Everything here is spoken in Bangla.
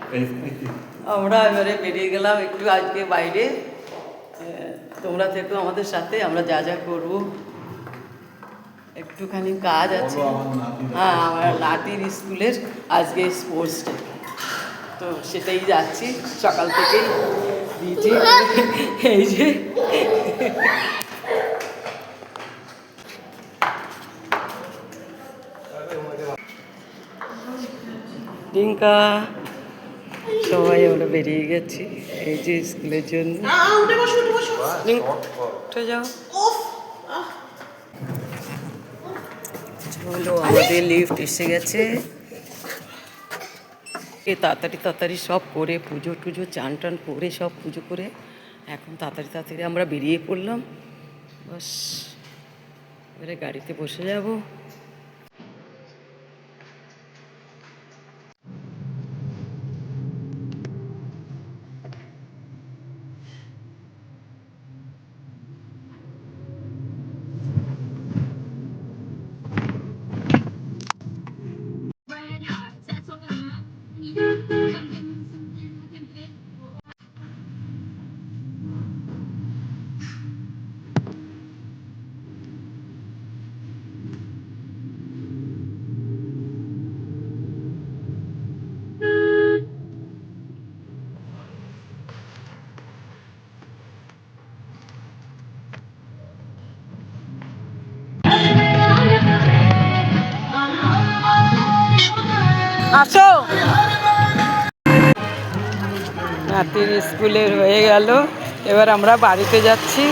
আমরা এবারে বেরিয়ে গেলাম একটু আজকে বাইরে। তোমরা থেকো আমাদের সাথে, আমরা যা যা করবো। একটুখানি কাজ আছে। হ্যাঁ, আমার নাতির স্কুলের আজকে স্পোর্টস ডে, তো সেটাই যাচ্ছি সকাল থেকেই দিয়েছি। এই যে টিঙ্কা, সবাই আমরা বেরিয়ে গেছি এই যে স্কুলের জন্য। উঠে যাও। চলো, আমাদের লিফট এসে গেছে। তাড়াতাড়ি তাড়াতাড়ি সব করে পুজো টুজো চান টান করে সব পুজো করে এখন তাড়াতাড়ি তাড়াতাড়ি আমরা বেরিয়ে পড়লাম। বাস এবারে গাড়িতে বসে যাব। আসো, নাতির স্কুলের হয়ে গেল, এবার আমরা বাড়িতে যাচ্ছি।